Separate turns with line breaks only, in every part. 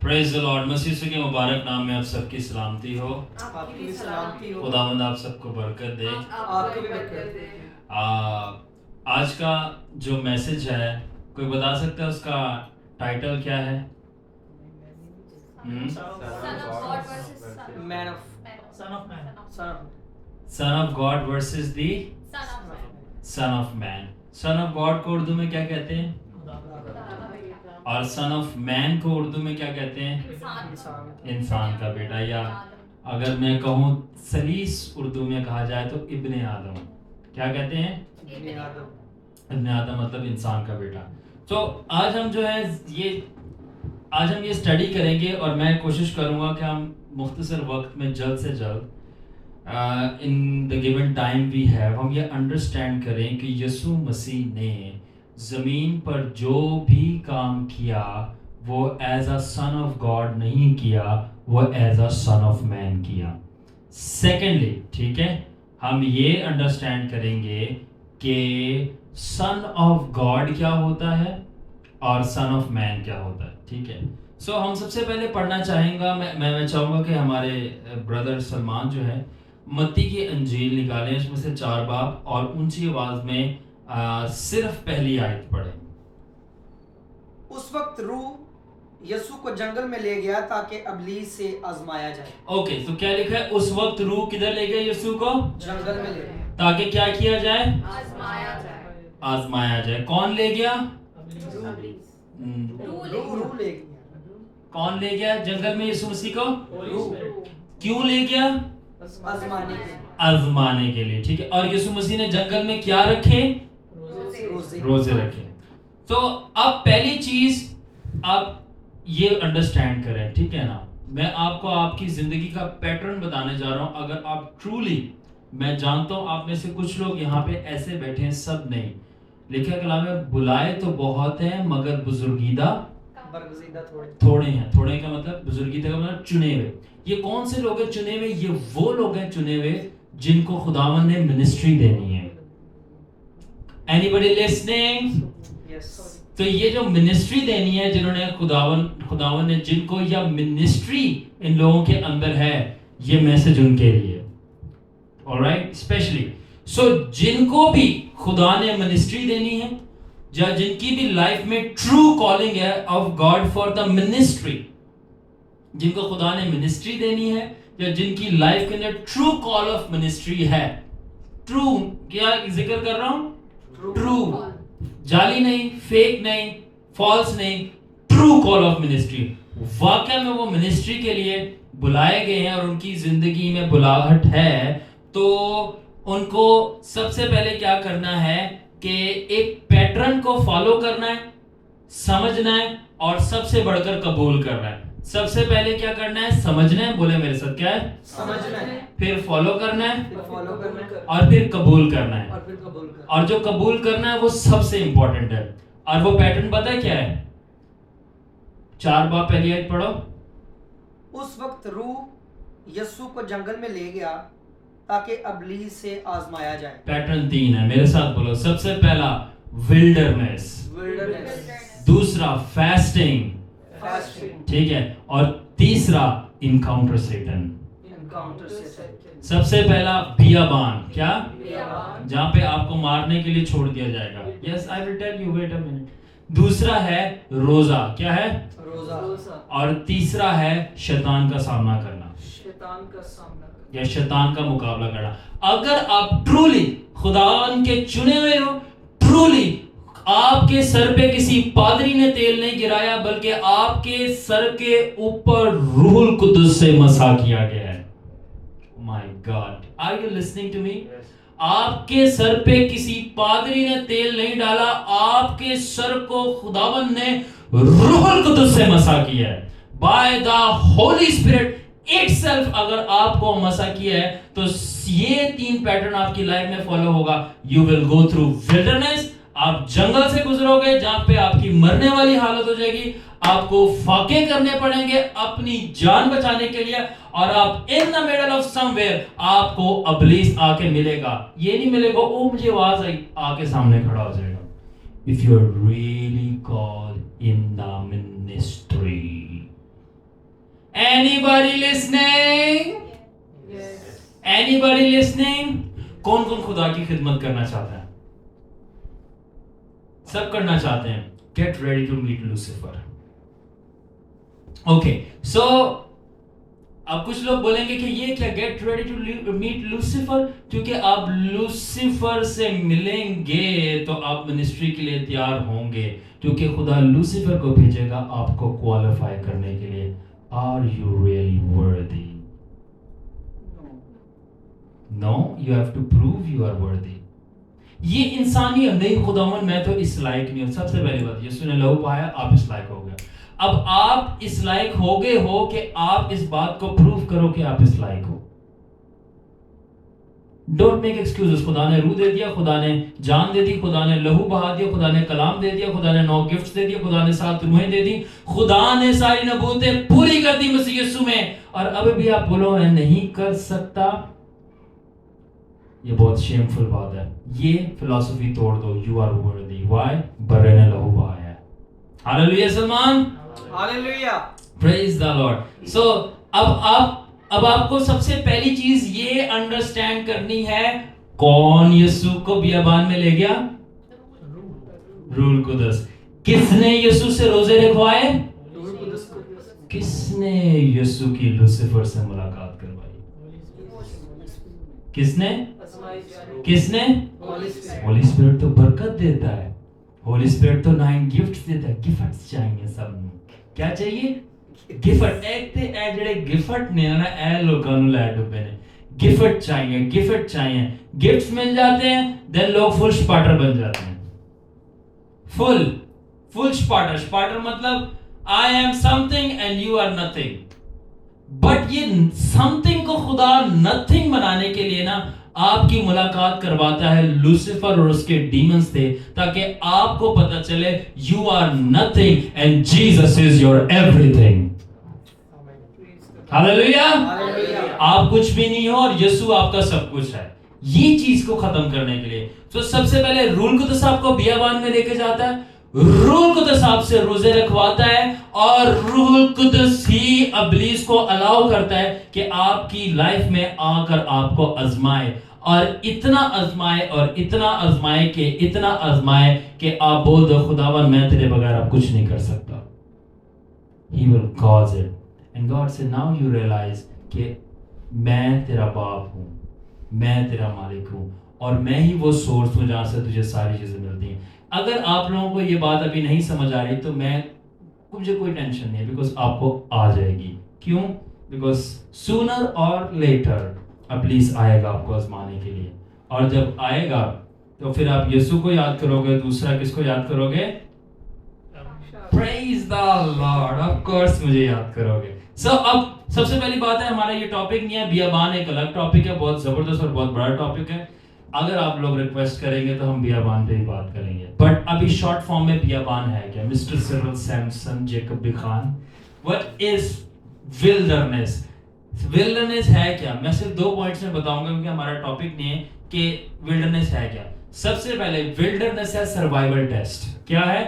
Praise the lord. मसीह यीशु के मुबारक नाम में आप सबकी सलामती हो।
आपकी भी सलामती हो।
खुदावंद आप सबको बरकत दे।
आपको भी बरकत दे।
आज का जो मैसेज है, कोई बता सकता है उसका टाइटल क्या है? सन of God versus the sun of man. Sun of God को उर्दू में क्या कहते हैं? और सन ऑफ मैन को उर्दू में क्या कहते हैं? इंसान का बेटा, या अगर मैं कहूँ सलीस उर्दू में कहा जाए तो इब्ने आदम। क्या कहते हैं? इब्ने आदम मतलब इंसान का बेटा। तो आज हम जो है आज हम ये स्टडी करेंगे और मैं कोशिश करूंगा कि हम मुख्तसर वक्त में जल्द से जल्द in the given time we have हम ये अंडरस्टैंड करें कि यीशु मसीह ने ज़मीन पर जो भी काम किया वो as a son of God नहीं किया, वो as a son of man किया। सेकेंडली, ठीक है, हम ये अंडरस्टैंड करेंगे कि सन ऑफ गॉड क्या होता है और सन ऑफ मैन क्या होता है। ठीक है, सो हम सबसे पहले पढ़ना चाहेंगे, मैं चाहूँगा कि हमारे ब्रदर सलमान जो है मत्ती की अंजील निकालें, इसमें से 4 बाब और ऊंची आवाज में सिर्फ पहली आयत पढ़ें।
उस वक्त रूह यीशु को जंगल में ले गया ताकि इब्लीस से आजमाया जाए।
ओके, तो क्या लिखा है? उस वक्त रूह किधर ले गया यीशु को?
जंगल में ले गया
ताकि क्या किया जाए?
आजमाया जाए।
आजमाया जाए। कौन ले गया?
रूह ले गया।
कौन ले गया जंगल में यीशु मसीह को? क्यों ले गया?
आजमाने के लिए।
आजमाने के लिए। ठीक है, और यीशु मसीह ने जंगल में क्या रखे? रोजे रखे। तो अब पहली चीज आप ये अंडरस्टैंड करें, ठीक है ना, मैं आपको आपकी जिंदगी का पैटर्न बताने जा रहा हूं। अगर आप ट्रूली, मैं जानता हूं आप में से कुछ लोग यहाँ पे ऐसे बैठे हैं, सब नहीं, लिखा कलाम में बुलाए तो बहुत हैं मगर बुजुर्गीदा थोड़े हैं। थोड़े का मतलब, बुजुर्गीदा का मतलब चुने हुए। ये कौन से लोग हैं चुने हुए? ये वो लोग हैं चुने हुए जिनको खुदावन ने मिनिस्ट्री देनी है। Anybody listening? तो ये जो मिनिस्ट्री देनी है, जिन्होंने खुदावन ने जिनको या मिनिस्ट्री इन लोगों के अंदर है, ये मैसेज उनके लिए। ऑलराइट, स्पेशली सो जिनको भी खुदा ने मिनिस्ट्री देनी है, या जिनकी भी लाइफ में ट्रू कॉलिंग है of God for the ministry, जिनको खुदा ने मिनिस्ट्री देनी है, या जिनकी लाइफ के अंदर ट्रू कॉल ऑफ मिनिस्ट्री है। ट्रू क्या जिक्र कर रहा हूं? ट्रू, जाली नहीं, फेक नहीं, फॉल्स नहीं, ट्रू कॉल ऑफ मिनिस्ट्री। वाकई में वो मिनिस्ट्री के लिए बुलाए गए हैं और उनकी जिंदगी में बुलाहट है, तो उनको सबसे पहले क्या करना है कि एक पैटर्न को फॉलो करना है, समझना है और सबसे बढ़कर कबूल करना है। सबसे पहले क्या करना है? समझना है। बोले मेरे साथ, क्या है?
समझना है।
फिर फॉलो करना है,
फॉलो करना है
और फिर कबूल करना है।
और
जो कबूल करना है वो सबसे इंपॉर्टेंट है। और वो पैटर्न पता है क्या है? 4 बाब पहली आयत पढ़ो।
उस वक्त रूह यीशु को जंगल में ले गया ताकि इब्लीस से आजमाया जाए।
पैटर्न 3 है, मेरे साथ बोलो। सबसे पहला विल्डरनेस, दूसरा फास्टिंग, ठीक है, और तीसरा इनकाउंटर सेटन। सबसे पहला बियाबान, क्या? जहां पे आपको मारने के लिए छोड़ दिया जाएगा। Yes, I will tell you, wait a minute. दूसरा है रोजा, क्या है?
रोजा।
और तीसरा है शैतान का सामना करना, या शैतान का मुकाबला करना। अगर आप ट्रूली खुदावन के चुने हुए हो, ट्रूली आपके सर पे किसी पादरी ने तेल नहीं गिराया, बल्कि आपके सर के ऊपर रूहुल कुद्दुस से मसा किया गया है। My God, are you listening to me? आपके सर पे किसी पादरी ने तेल नहीं डाला, आपके सर को खुदावन ने रूहुल कुद्दुस से मसा किया है। By the Holi spirit itself अगर आपको मसा किया है, तो ये 3 पैटर्न आपकी लाइफ में फॉलो होगा। You will go through wilderness, आप जंगल से गुजरोगे जहां पे आपकी मरने वाली हालत हो जाएगी, आपको फाके करने पड़ेंगे अपनी जान बचाने के लिए, और आप in the middle of somewhere आपको इब्लीस आके मिलेगा। ये नहीं मिलेगा ओ मुझे आवाज आई, आके सामने खड़ा हो जाएगा। If you are really called in the ministry, Anybody listening? Anybody listening? कौन कौन खुदा की खिदमत करना चाहता है? सब करना चाहते हैं. Get ready to meet Lucifer. Okay, so अब कुछ लोग बोलेंगे कि ये क्या get ready to meet Lucifer? क्योंकि आप लूसीफर से मिलेंगे तो आप मिनिस्ट्री के लिए तैयार होंगे, क्योंकि खुदा लूसीफर को भेजेगा आपको क्वालिफाई करने के लिए. Are you really worthy? No, you have to prove you are worthy. ये इंसानी नहीं, खुदावन मैं तो इस लायक नहीं हूं. सबसे पहली बात, यीशु ने लहू पाया, आप इस लायक हो गए. अब आप इस लायक हो गए हो कि आप इस बात को प्रूव करो कि आप इस लायक हो. Don't make excuses. खुदा ने रूह दे दिया, खुदा ने जान दे दी, खुदा ने लहू बहा दिया, खुदा ने कलाम दे दिया, खुदा ने 9 गिफ्ट्स दे दिए, खुदा ने 7 रूहें दे दी, खुदा ने सारी नबूवतें पूरी कर दी मसीह यीशु में, और अब भी आप बोलो मैं नहीं कर सकता. ये बहुत शेमफुल बात है. ये फिलॉसफी तोड़ दो. You are worthy. व्हाई? बर्रे ने लहू बहाया है. Hallelujah Salman.
Hallelujah.
Praise the lord. So अब आपको सबसे पहली चीज ये अंडरस्टैंड करनी है, कौन यीशु को बियाबान में ले गया? रूह कुदस. किसने यीशु से रोजे रखवाए? किसने यीशु की लूसीफर से मुलाकात करवाई? किसने? होली स्पिरिट तो बरकत देता है. होली स्पिरिट तो 9 गिफ्ट्स देता है. गिफ्ट्स चाहिए सब. क्या चाहिए? गिफ्ट. एक ते ए ਜਿਹੜੇ गिफ्ट ने ना ए लोगों ਨੂੰ ਲੈ ਡੁੱਬੇ ਨੇ. गिफ्ट चाहिए. गिफ्ट्स मिल जाते हैं, देन लोग फुल स्पार्टर बन जाते हैं. फुल स्पार्टर मतलब I am something and you are nothing. But ये समथिंग को खुदा नथिंग बनाने के लिए ना आपकी मुलाकात करवाता है लूसीफर और उसके डीमंस से, ताकि आपको पता चले you are nothing and Jesus is your everything. Hallelujah. आप कुछ भी नहीं हो और यीशु आपका सब कुछ है. ये चीज को खत्म करने के लिए तो सबसे पहले रूह कुदस आपको बियाबान में लेके जाता है. रूह कुदस आपसे रोजे रखवाता है, और रूह कुदस ही इब्लीस को अलाउ करता है कि आपकी लाइफ में आकर आपको आजमाए, और इतना आजमाए कि आप बोल दो खुदावन मैं तेरे बगैर अब कुछ नहीं कर सकता. He will cause it. And God said, now you realize कि मैं तेरा बाप हूँ, मैं तेरा मालिक हूँ, और मैं ही वो सोर्स हूँ जहाँ से तुझे सारी चीजें मिलती हैं. अगर आप लोगों को ये बात अभी नहीं समझ आ रही तो मुझे कोई टेंशन नहीं है, बिकॉज आपको आ जाएगी. क्यों? बिकॉज सूनर और लेटर इब्लीस आएगा आपको आजमाने के लिए, और जब आएगा तो फिर आप यीशु को याद करोगे. दूसरा किसको याद करोगे? Praise the Lord. Of course मुझे याद करोगे. सो अब सबसे पहली बात है, हमारा ये टॉपिक नहीं है. बियाबान एक अलग टॉपिक है, बहुत जबरदस्त और बहुत बड़ा टॉपिक है. अगर आप लोग रिक्वेस्ट करेंगे तो हम बियाबान पे ही बात करेंगे, बट अभी शॉर्ट फॉर्म में बियाबान है क्या? Mister Cyril Samson Jacob Khan, what is wilderness? Wilderness है क्या? मैं सिर्फ 2 पॉइंट्स में बताऊंगा, क्योंकि हमारा टॉपिक नहीं है कि विल्डरनेस है क्या. सबसे पहले विल्डरनेस है सर्वाइवल टेस्ट. क्या है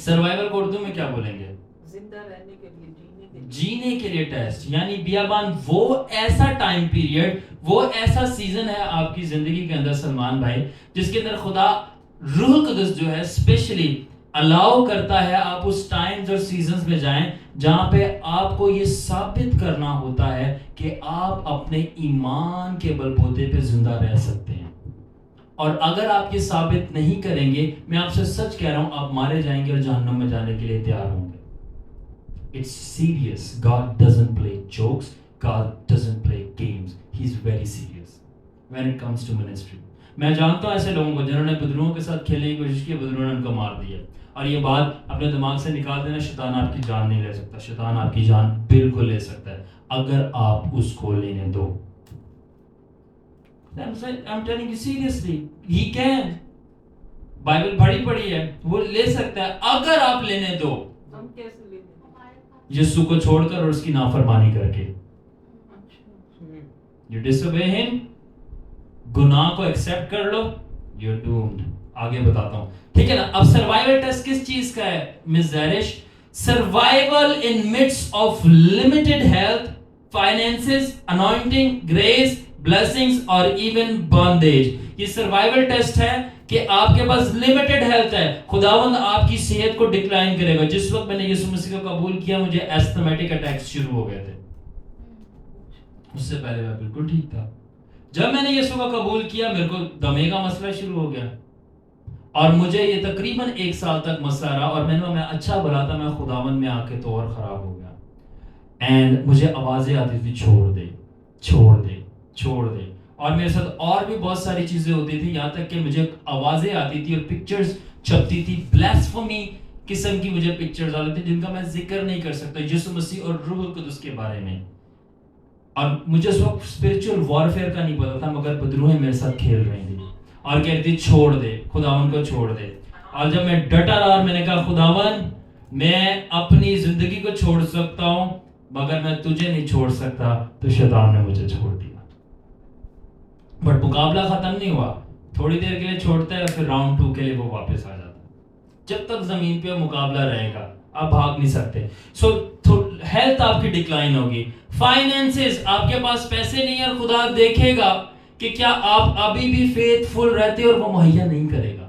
सर्वाइवल को उर्दू में क्या बोलेंगे?
जिंदा रहने के लिए,
जीने के लिए टेस्ट. यानी बियाबान वो ऐसा टाइम पीरियड, वो ऐसा सीजन है आपकी जिंदगी के अंदर सलमान भाई, जिसके अंदर खुदा रूह कुदस जो है स्पेशली अलाउ करता है आप उस टाइम्स और सीजन्स में जाएं जहां पे आपको ये साबित करना होता है कि आप अपने ईमान के बलबूते पे जिंदा रह सकते हैं. और अगर आप ये साबित नहीं करेंगे, मैं आपसे सच कह रहा हूं, आप मारे जाएंगे और जहन्नुम में जाने के लिए तैयार होंगे. It's serious. God doesn't play jokes. God doesn't play games. He's very serious when it comes to ministry. मैं जानता हूं ऐसे लोगों को जिन्होंने बदलुओं के साथ खेलने की कोशिश की, बदलुओं ने उनको मार दिया. और ये बात अपने दिमाग से निकाल देना, शैतान आपकी जान नहीं ले सकता. शैतान आपकी जान बिल्कुल ले सकता है अगर आप उसको लेने दो. I'm telling you seriously, he can. Bible पढ़ी है, वो ले सकता है अगर आप लेने दो.
हम कैसे लेंगे?
यीशु को छोड़कर और उसकी नाफरमानी करके. You disobey him, गुनाह को एक्सेप्ट कर लो, you're doomed. आगे बताता हूं, ठीक है ना. अब सर्वाइवल टेस्ट किस चीज का है miss ज़ैरिश? survival in midst of limited health, finances, anointing, grace, blessings or even bondage. ये सर्वाइवल टेस्ट है कि आपके पास लिमिटेड हेल्थ है, खुदावंद आपकी सेहत को डिक्लाइन करेगा. जिस वक्त मैंने यीशु मसीह को कबूल किया मुझे एस्थमेटिक अटैक्स शुरू हो गए थे. उससे पहले मैं बिल्कुल ठीक था. जब मैंने यीशु को कबूल किया मेरे को दमे का मसला शुरू हो गया और मुझे ये तकरीबन 1 साल तक मसला रहा और मैं अच्छा भला था, मैं खुदावंद में आके तो और खराब हो गया. एंड मुझे आवाजें आती थी छोड़ दे छोड़ दे छोड़ दे, और मेरे साथ और भी बहुत सारी चीजें होती थी, यहाँ तक कि मुझे आवाजें आती थी और पिक्चर्स छपती थी, ब्लास्फेमी किस्म की मुझे पिक्चर्स आती थी जिनका मैं जिक्र नहीं कर सकता, यीशु मसीह और रूह कुदुस के बारे में. और मुझे उस वक्त स्पिरिचुअल वॉरफेयर का नहीं पता था, मगर बदरूहें मेरे साथ खेल रही थी और कह रही थी छोड़ दे, खुदावन को छोड़ दे. और जब मैं डटा रहा और मैंने कहा खुदावन मैं अपनी जिंदगी को छोड़ सकता हूं मगर मैं तुझे नहीं छोड़ सकता, तो शैतान ने मुझे छोड़ दिया. बट मुकाबला खत्म नहीं हुआ, थोड़ी देर के लिए छोड़ता है फिर राउंड 2 के लिए वो वापस आ जाता है. जब तक जमीन पे मुकाबला रहेगा आप भाग नहीं सकते. सो हेल्थ आपकी डिक्लाइन होगी. फाइनेंसेस, आपके पास पैसे नहीं है और खुदा देखेगा कि क्या आप अभी भी फेथफुल रहते हो और वो मुहैया नहीं करेगा.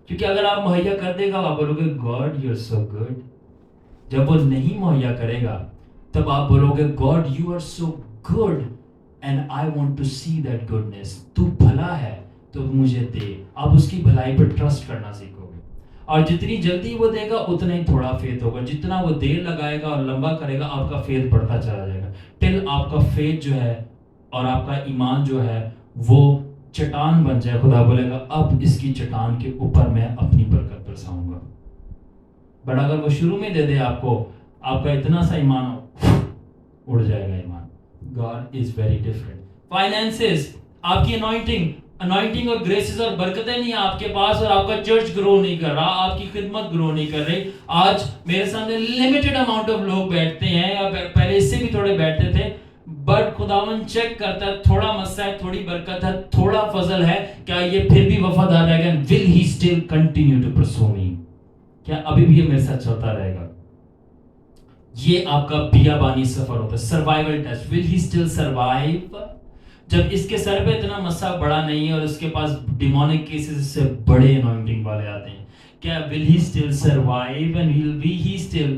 क्योंकि अगर आप मुहैया कर देगा आप बोलोगे God you are so good. जब वो नहीं मुहैया करेगा तब आप बोलोगे God you are so good and I want to see that goodness. तू भला है तो मुझे दे. आप उसकी भलाई पर ट्रस्ट करना सीखोगे और जितनी जल्दी वो देगा उतना ही थोड़ा फेथ होगा. जितना वो देर लगाएगा और लंबा करेगा आपका फेथ बढ़ता चला जाएगा टिल आपका फेथ जो है और आपका ईमान जो है वो चट्टान बन जाए. खुदा बोलेगा अब इसकी चट्टान के ऊपर मैं अपनी बरकत बरसाऊंगा. बट अगर वो शुरू में दे दे आपको, आपका इतना सा ईमान उड़ जाएगा ईमान. God is very different. Finances, आपकी अनॉइंटिंग और ग्रेसेस और बरकतें नहीं है आपके पास और आपका चर्च ग्रो नहीं कर रहा, आपकी खिदमत ग्रो नहीं कर रही. आज मेरे सामने लिमिटेड अमाउंट ऑफ लोग बैठते हैं या पहले इससे भी थोड़े बैठते थे, बट खुदावन चेक करता है थोड़ा मस्सा है, थोड़ी बरकत है, थोड़ा फजल है, क्या ये फिर भी वफादार रहेगा? Will he still continue to pursue me? क्या अभी भी ये मेरे साथ चलता रहेगा? ये आपका बियाबानी सफर होता है, survival test. Will he still survive? जब इसके सर पे इतना मस्सा बड़ा नहीं है और उसके पास डिमोनिक केसेस से बड़े अनॉइंटिंग वाले आते हैं, क्या will he still survive and will be he still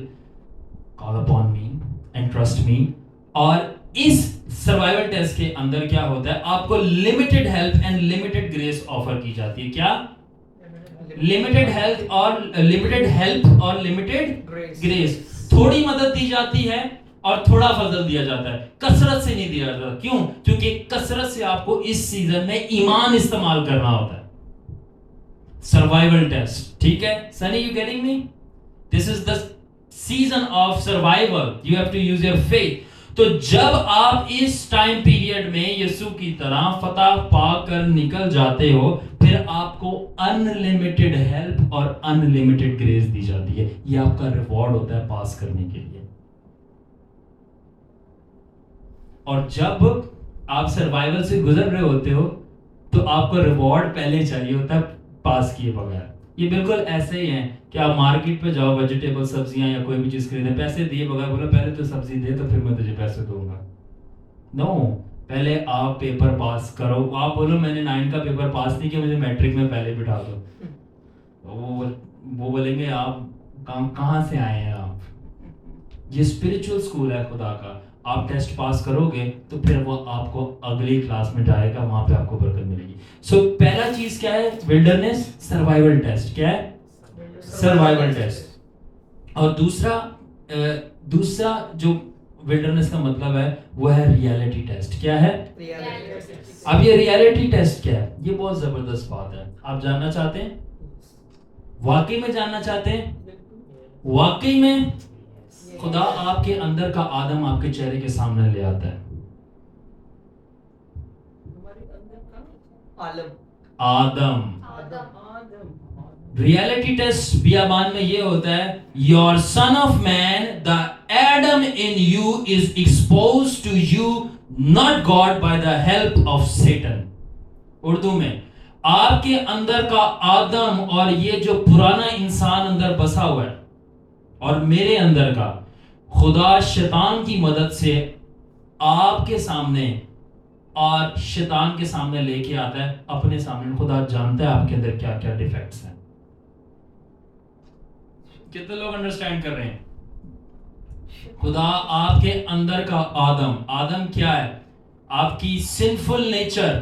call upon me and trust me? और इस सर्वाइवल टेस्ट के अंदर क्या होता है, आपको limited help and limited grace offer की जाती है. क्या? लिमिटेड हेल्प और लिमिटेड ग्रेस. थोड़ी मदद दी जाती है और थोड़ा फजल दिया जाता है, कसरत से नहीं दिया जाता. क्यों? क्योंकि कसरत से आपको इस सीजन में ईमान इस्तेमाल करना होता है. सर्वाइवल टेस्ट, ठीक है Sunny, you getting me? This is the season of survival. You have to use your faith. तो जब आप इस टाइम पीरियड में यीशु की तरह फतह पाकर निकल जाते हो, फिर आपको अनलिमिटेड हेल्प और अनलिमिटेड ग्रेस दी जाती है. ये आपका रिवॉर्ड होता है पास करने के लिए. और जब आप सर्वाइवल से गुजर रहे होते हो तो आपको रिवॉर्ड पहले चाहिए होता है पास किए बगैर. ये बिल्कुल ऐसे ही है कि आप मार्केट पे जाओ, वेजिटेबल सब्जियां या कोई भी चीज खरीदे, पैसे दिए बगैर बोलो पहले तो सब्जी दे तो फिर मैं तुझे पैसे दूंगा. नो, पहले आप पेपर पास करो. आप बोलो मैंने 9 का पेपर पास नहीं किया, मुझे मैट्रिक में पहले बिठा दो. वो बोलेंगे आप कहां से आए हैं आप? ये स्पिरिचुअल स्कूल है खुदा का. आप टेस्ट पास करोगे तो फिर वो आपको अगली क्लास में जाएगा, वहां पे आपको बरकत मिलेगी. सो पहला चीज क्या है? Wilderness survival test. क्या है? Survival test. और दूसरा जो विल्डरनेस का मतलब है वो है रियलिटी टेस्ट. क्या है? अब ये रियलिटी टेस्ट क्या है? ये बहुत जबरदस्त बात है. आप जानना चाहते हैं? वाकई में जानना चाहते हैं? वाकई में खुदा आपके अंदर का आदम आपके चेहरे के सामने ले आता है. आदम. रियलिटी टेस्ट बियाबान में ये होता है, your son of man the Adam in you is exposed to you not God by the help of Satan. Urdu में आपके अंदर का आदम और ये जो पुराना इंसान अंदर बसा हुआ है, اور میرے اندر کا خدا شیطان کی مدد سے آپ کے سامنے اور شیطان کے سامنے لے کے آتا ہے اپنے سامنے. خدا جانتا ہے آپ کے اندر کیا کیا ڈیفیکٹس ہیں. کتنے لوگ انڈرسٹینڈ کر رہے ہیں؟ خدا آپ کے اندر کا آدم کیا ہے؟ آپ کی سنفل نیچر.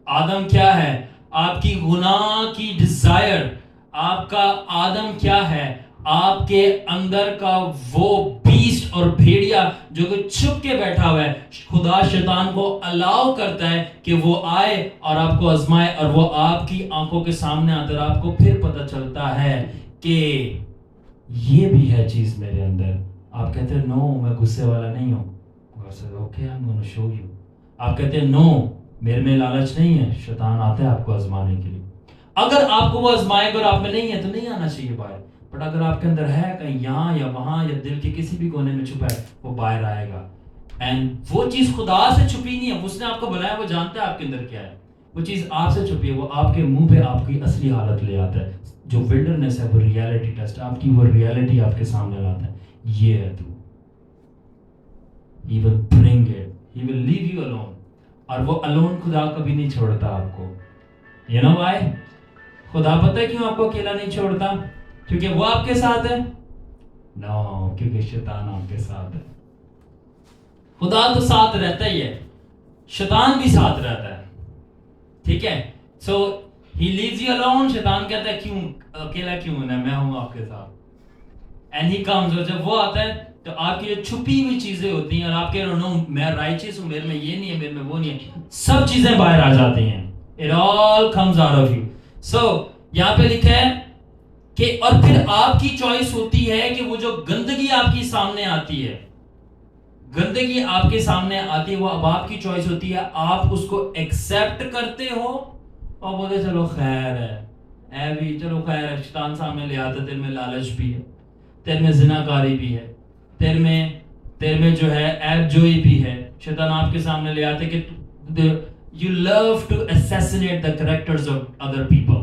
آدم کیا ہے؟ آپ کی گناہ کی ڈیزائر. آپ کا آدم کیا ہے؟ آپ کے اندر کا وہ بیسٹ اور بھیڑیا جو کہ چھپ کے بیٹھا ہوا ہے. خدا شیطان کو الاؤ کرتا ہے کہ وہ آئے اور آپ کو آزمائے, اور وہ آپ کی آنکھوں کے سامنے آتا ہے. آپ کو پھر پتہ چلتا ہے کہ یہ بھی ہے چیز میرے اندر. آپ کہتے ہیں نو, میں غصے والا نہیں ہوں. Okay, I'm gonna show you. آپ کہتے ہیں نو, میرے میں لالچ نہیں ہے. شیطان آتا ہے آپ کو آزمانے کے لیے. اگر آپ کو وہ آزمائے گا اور آپ میں نہیں ہے تو نہیں آنا چاہیے باہر. بٹ اگر آپ کے اندر ہے کہیں یہاں یا وہاں یا دل کے کسی بھی کونے میں چھپا ہے, وہ باہر آئے گا. اینڈ وہ چیز خدا سے چھپی نہیں ہے. اس نے آپ کو بنایا, وہ جانتا ہے آپ کے اندر کیا ہے. وہ چیز آپ سے چھپی ہے, وہ آپ کے منہ پہ آپ کی اصلی حالت لے آتا ہے. جو ولڈرنس ہے وہ ریالٹی ٹیسٹ, آپ کی وہ ریالٹی آپ کے سامنے لاتا ہے. یہ ہے تو He will bring it. He will leave you alone. اور وہ alone خدا کبھی نہیں چھوڑتا آپ کو. You know why? خدا پتہ ہے کیوں آپ کو اکیلا نہیں چھوڑتا؟ کیونکہ وہ آپ کے ساتھ ہے؟ No, کیونکہ شیطان آپ کے ساتھ ہے. خدا تو ساتھ رہتا ہی ہے, شیطان بھی ساتھ رہتا ہے. ٹھیک ہے؟ So he leaves you alone. شیطان کہتا ہے کیوں اکیلا کیوں ہونا ہے, میں ہوں آپ کے ساتھ. And he comes, اور جب وہ آتا ہے تو آپ کی جو چھپی ہوئی چیزیں ہوتی ہیں اور آپ کہہ رہے ہو میں رائچیس ہوں, میرے میں یہ نہیں ہے, میرے میں وہ نہیں ہے, سب چیزیں باہر آ جاتی ہیں. It all comes out of you. So یہاں پہ لکھا ہے کہ اور پھر آپ کی چوائس ہوتی ہے کہ وہ جو گندگی آپ کی سامنے آتی ہے, گندگی آپ کے سامنے آتی ہے, وہ اب آپ کی چوائس ہوتی ہے. آپ اس کو ایکسیپٹ کرتے ہو اور بولتے چلو خیر ہے, اے بھی چلو خیر ہے. شیطان سامنے لے آتا ہے, تیرے میں لالچ بھی ہے, تیرے میں زناکاری بھی ہے, تیرے میں جو ہے عیب جوئی بھی ہے. شیطان آپ کے سامنے لے آتے کہ you love to assassinate the characters of other people.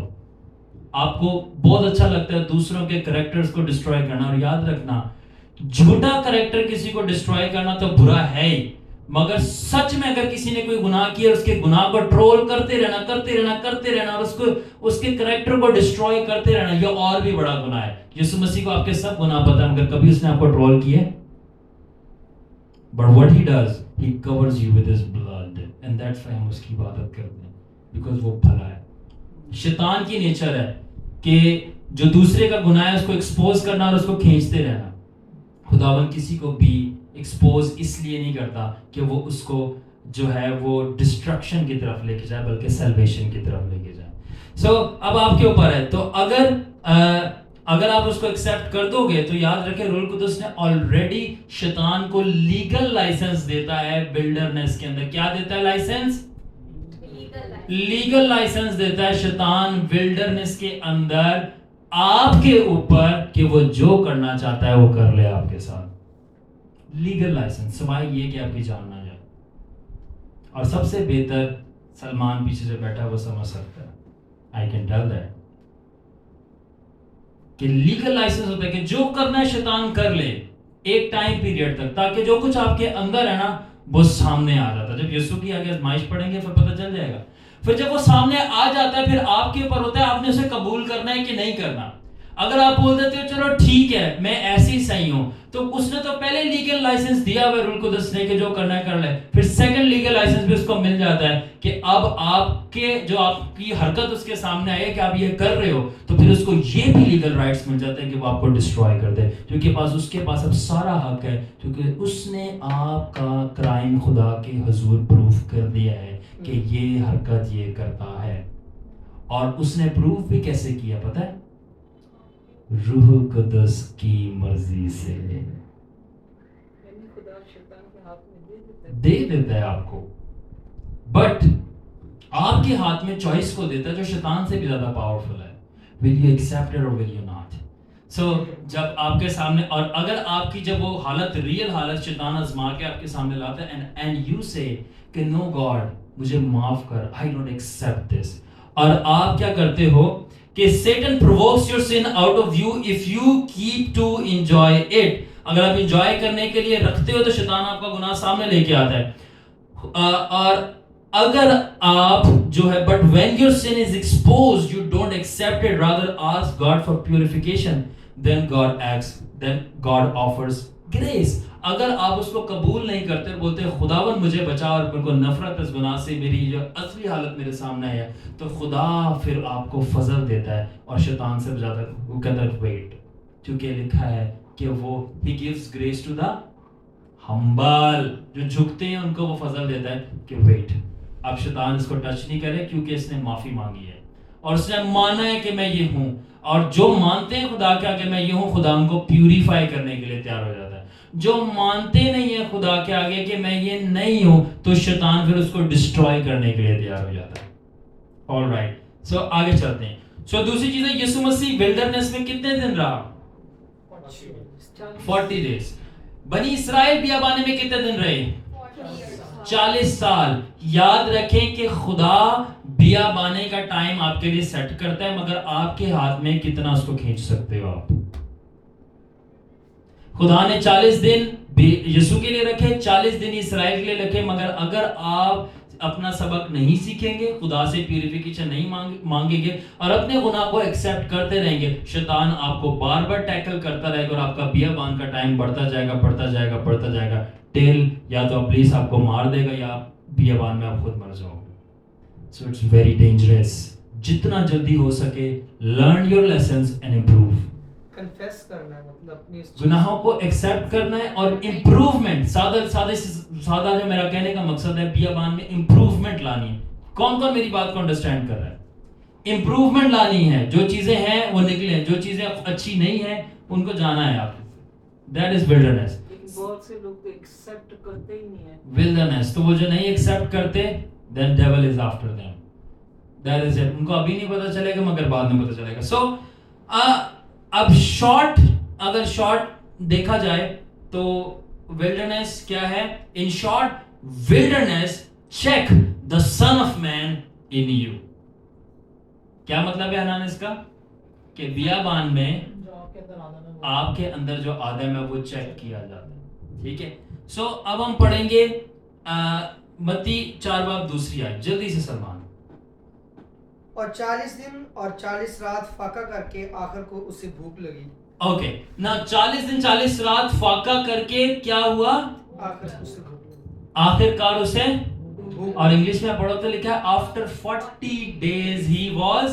آپ کو بہت اچھا لگتا ہے دوسروں کے کریکٹرز کو ڈسٹروائے کرنا. اور یاد رکھنا, جھوٹا کریکٹر کسی کو ڈسٹروائے کرنا تو برا ہے ہی, مگر سچ میں اگر کسی نے کوئی گناہ کیا اور اس کے گناہ کو ٹرول کرتے رہنا اور اس کے کریکٹر کو ڈسٹروائے کرتے رہنا, یہ اور بھی بڑا گناہ ہے. یسوع مسیح کو آپ کے سب گناہ پتہ ہے, مگر کبھی اس نے آپ کو ٹرول کیے؟ But what he does, he covers you with his blood, and that's why ہم اس کی عبادت کرتے ہیں, because وہ بھلا ہے. شیطان کی نیچر ہے کہ جو دوسرے کا گناہ ہے اس کو ایکسپوز کرنا اور اس کو کھینچتے رہنا. خداوند کسی کو بھی ایکسپوز اس لیے نہیں کرتا کہ وہ اس کو جو ہے وہ ڈسٹرکشن کی طرف لے کے جائے, بلکہ سیلویشن کی طرف لے کے جائے. سو اب آپ کے اوپر ہے. تو اگر آپ اس کو ایکسیپٹ کر دو گے تو یاد رکھیں روح القدس نے آلریڈی شیطان کو لیگل لائسنس دیتا ہے بلڈرنس کے اندر. کیا دیتا ہے لائسنس؟ لیگل لائسنس دیتا ہے شیطان ولڈرنس کے اندر آپ کے اوپر کہ وہ جو کرنا چاہتا ہے وہ کر لے آپ کے ساتھ. لیگل لائسنس, سوائے یہ کہ آپ کی جان نہ جائے. اور سب سے بہتر سلمان پیچھے سے بیٹھا وہ سمجھ سکتا ہے. I can tell that کہ لیگل لائسنس ہوتا ہے کہ جو کرنا ہے شیطان کر لے ایک ٹائم پیریڈ تک, تاکہ جو کچھ آپ کے اندر ہے نا وہ سامنے آ جاتا ہے. جب یسوع کی آگے آزمائش پڑھیں گے پھر پتہ چل جائے گا. پھر جب وہ سامنے آ جاتا ہے پھر آپ کے اوپر ہوتا ہے آپ نے اسے قبول کرنا ہے کہ نہیں کرنا. اگر آپ بول دیتے ہو چلو ٹھیک ہے میں ایسے ہی صحیح ہوں, تو اس نے تو پہلے لیگل لائسنس دیا ہوا روح القدس نے کہ جو کرنا ہے کر لے. پھر سیکنڈ لیگل لائسنس بھی اس کو مل جاتا ہے کہ اب آپ کے جو آپ کی حرکت اس کے سامنے آئے کہ آپ یہ کر رہے ہو, تو پھر اس کو یہ بھی لیگل رائٹس مل جاتے ہیں کہ وہ آپ کو ڈسٹروائے کر دے, کیونکہ اس کے پاس اب سارا حق ہے, کیونکہ اس نے آپ کا کرائم خدا کے حضور پروف کر دیا ہے کہ یہ حرکت یہ کرتا ہے. اور اس نے پروف بھی کیسے کیا پتہ ہے؟ روح القدس کی مرضی سے دے دیتا ہے آپ کو, بٹ آپ کے ہاتھ میں چوائس کو دیتا ہے جو شیطان سے بھی زیادہ پاورفل ہے. will you accept it or will you not? so جب آپ کے سامنے, اور اگر آپ کی جب وہ حالت ریئل حالت شیطان آزما کے آپ کے سامنے لاتا ہے and you say کہ no God مجھے معاف کر, I don't accept this, اور آپ کیا کرتے ہو कि Satan provokes your sin out of you if you keep to enjoy it. अगर आप enjoy करने के लिए रखते हो तो शैतान आपका गुनाह सामने लेके आता है। और अगर आप जो है but when your sin is exposed you don't accept it, rather ask God for purification, then God offers grace. अगर आप उसको कबूल नहीं करते, बोलते खुदावन मुझे बचा और मेरे को नफरत इस गुनाह से, मेरी जो असली हालत मेरे सामने है, तो खुदा फिर आपको फजल देता है और शैतान से ज्यादा वो कहता है वेट, क्योंकि लिखा है कि वो he gives grace to the humble, जो झुकते हैं उनको वो फजल देता है कि वेट, अब शैतान इसको टच नहीं करे क्योंकि इसने माफी मांगी है और उसने माना है कि मैं ये हूँ, और जो मानते हैं खुदा के आगे मैं ये हूँ, खुदा उनको प्यूरिफाई करने के लिए तैयार हो जाता है। जो मानते नहीं है खुदा के आगे कि मैं ये नहीं हूं, तो शैतान फिर उसको डिस्ट्रॉय करने के लिए तैयार हो जाता है। ऑलराइट, सो आगे चलते हैं। सो दूसरी चीज है, यीशु मसीह विल्डरनेस में कितने दिन रहा? 40 डेज। बनी इस्राएल बियाबाने में कितने दिन रहे? 40 साल। याद रखें कि खुदा बियाबाने का टाइम आपके लिए सेट करता है, मगर आपके हाथ में कितना उसको खींच सकते हो आप। खुदा ने 40 दिन यीशु के लिए रखे, 40 दिन इस्राएल के लिए रखे, मगर अगर आप अपना सबक नहीं सीखेंगे, खुदा से प्यूरिफिकेशन नहीं मांगेंगे और अपने गुनाह को एक्सेप्ट करते रहेंगे, शैतान आपको बार बार टैकल करता रहेगा और आपका बियाबान का टाइम बढ़ता जाएगा टिल या तो पुलिस आपको मार देगा या बियाबान में आप खुद मर जाओगे। So it's very dangerous. जितना जल्दी हो सके learn your lessons and improve.
Confess करना है, मतलब अपनी
गुनाहों को एक्सेप्ट करना है और इम्प्रूवमेंट। सादा जो मेरा कहने का मकसद है, बियाबान में इम्प्रूवमेंट लानी है। कौन कौन मेरी बात को अंडरस्टैंड कर रहा है? इम्प्रूवमेंट लानी है, जो चीजें हैं वो निकले, जो चीजें अच्छी नहीं है उनको जाना है आपको। That is wilderness.
बहुत से लोग एक्सेप्ट करते ही नहीं है
विल्डरनेस। तो वो जो नहीं एक्सेप्ट करते, then devil is after them. That is it. उनको अभी नहीं पता चलेगा मगर बाद में पता चलेगा। सो अब अगर शॉर्ट देखा जाए तो विल्डरनेस क्या है? In short, wilderness check the son of man in you. क्या मतलब है अनानिस का? कि बियाबान में आपके अंदर जो आदम है वो चेक किया जाता है। ठीक है। सो अब हम पढ़ेंगे मत्ती 4 बाब दूसरी आयत, जल्दी से सलमान।
और 40 दिन और 40 रात फाका करके आखिर को उसे भूख लगी।
ओके ना, 40 दिन 40 रात फाका करके क्या हुआ? आखिरकार उसे भूख। और इंग्लिश में पढ़ो तो लिखा है after 40 days he was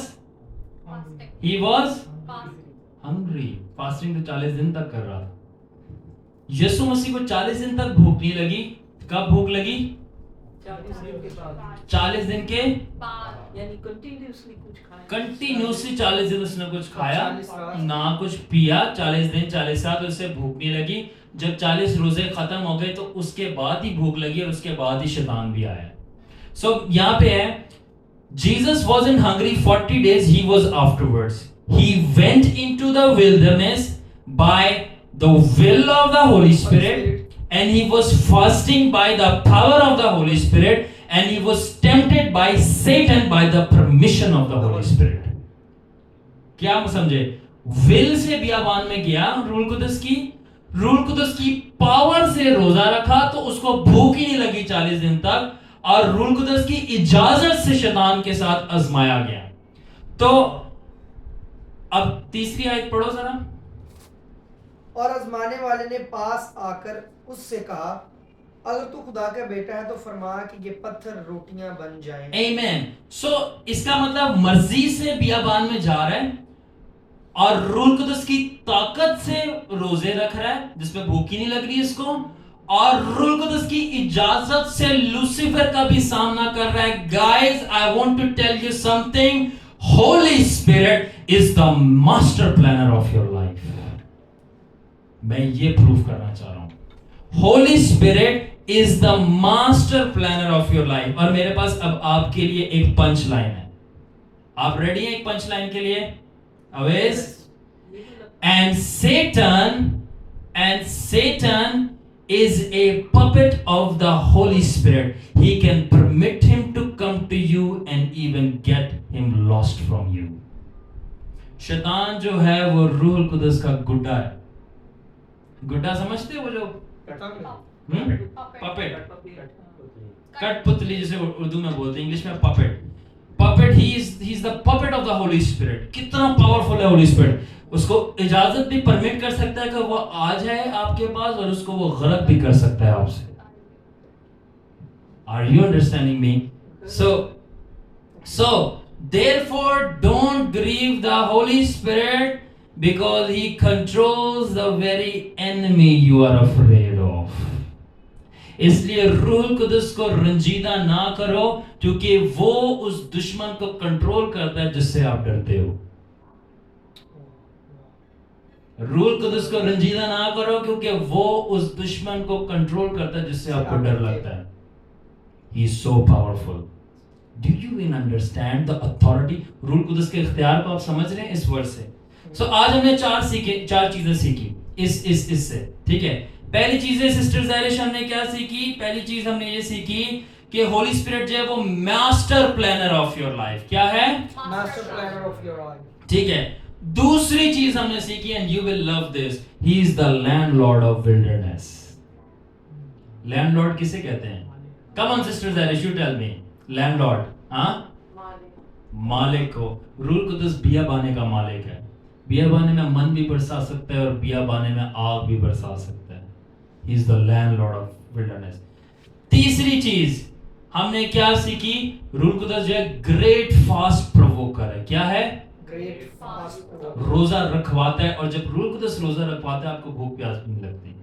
hungry। Fasting तो 40 दिन तक कर रहा था। यीशु मसीह को 40 दिन तक भूख नहीं लगी। कब भूख लगी?
40 दिन के बाद।
40 दिन के
यानी कंटिन्यूअसली कुछ खाया।
कंटिन्यूअसली 40 दिन उसने कुछ खाया ना कुछ पिया। 40 दिन 40 रात उसे भूख नहीं लगी। जब 40 रोजे खत्म हो गए तो उसके बाद ही भूख लगी और उसके बाद ही शैतान भी आया। सो यहाँ पे है, Jesus wasn't hungry 40 days, he was afterwards. He went into the wilderness by the will of the Holy Spirit, and he was fasting by the power of the Holy Spirit, and he was tempted by Satan by the permission of the Holy Spirit. क्या हम समझे? Will say बियाबान में गया, rule कुदस की power से रोजा रखा तो उसको भूख ही नहीं लगी 40 दिन तक, और रूल कुदस की इजाजत से शैतान के साथ आजमाया गया। तो अब तीसरी आयत पढ़ो जरा।
और आजमाने वाले ने पास आकर उससे कहा, अगर तू खुदा का बेटा है तो फरमा कि ये पत्थर रोटियां बन जाएं। आमीन।
सो इसका मतलब मर्जी से बियाबान में जा रहा है और रूल कुदस की ताकत से रोजे रख रहा है जिसमें भूख ही नहीं लग रही इसको, और रूल कुदस की इजाजत से लूसीफर का भी सामना कर रहा है। Guys, I want to tell you something, Holy Spirit is the master planner of your life. मैं ये प्रूव करना चाह रहा हूं, Holy Spirit is the master planner of your life. और मेरे पास अब आपके लिए एक पंच लाइन है। आप रेडी हैं एक पंच लाइन के लिए? Awez. And Satan is a puppet of the Holy Spirit. He can permit him to come to you and even get him lost from you. शैतान जो है वो रूह القدس का गुड्डा है. गुड्डा समझते हो वो जो पपेट, कठपुतली जिसे उर्दू में बोलते हैं, इंग्लिश में puppet. Puppet he is the puppet of the Holi spirit. कितना पावरफुल है होली स्पिरिट. उसको इजाजत भी परमिट कर सकता है कि वो आ जाए आपके पास और उसको वो गलत भी कर सकता है आपसे. Are you understanding me? So therefore don't grieve the Holy Spirit because he controls the very enemy you are afraid of. इसलिए रूह कुदस को रंजीदा ना करो क्योंकि वो उस दुश्मन को कंट्रोल करता है जिससे आप डरते हो. रूह कुदस को रंजीदा ना करो क्योंकि वो उस दुश्मन को कंट्रोल करता है जिससे आपको डर लगता है. He is so powerful. Do you even understand the authority? रूह कुदस के इख्तियार को आप समझ रहे हैं इस वर्ड से. So आज हमने चार चीजें सीखी इससे. ठीक है. पहली चीजें सिस्टर ज़ायरिश हमने क्या सीखी? पहली चीज हमने ये सीखी कि होली स्पिरिट जो है वो master planner of your life. क्या है?
Master planner of your life.
ठीक है. दूसरी चीज हमने सीखी and you will love this, he is the landlord of wilderness. Landlord किसे कहते हैं? Come on sister Zairish, you tell me. Landlord, हाँ, मालिक को. रूह कुदस बियाबाने का मालिक है. बियाबाने में मन भी बरसा सकता है और बियाबाने में आग भी बरसा सकता है. ही is the landlord of wilderness. तीसरी चीज हमने क्या सीखी? रूह कुदस जो है ग्रेट फास्ट प्रोवोकर है. क्या है?
Great fast.
रोजा रखवाता है. और जब रूह कुदस रोजा रखवाता है आपको भूख प्यास भी नहीं लगती.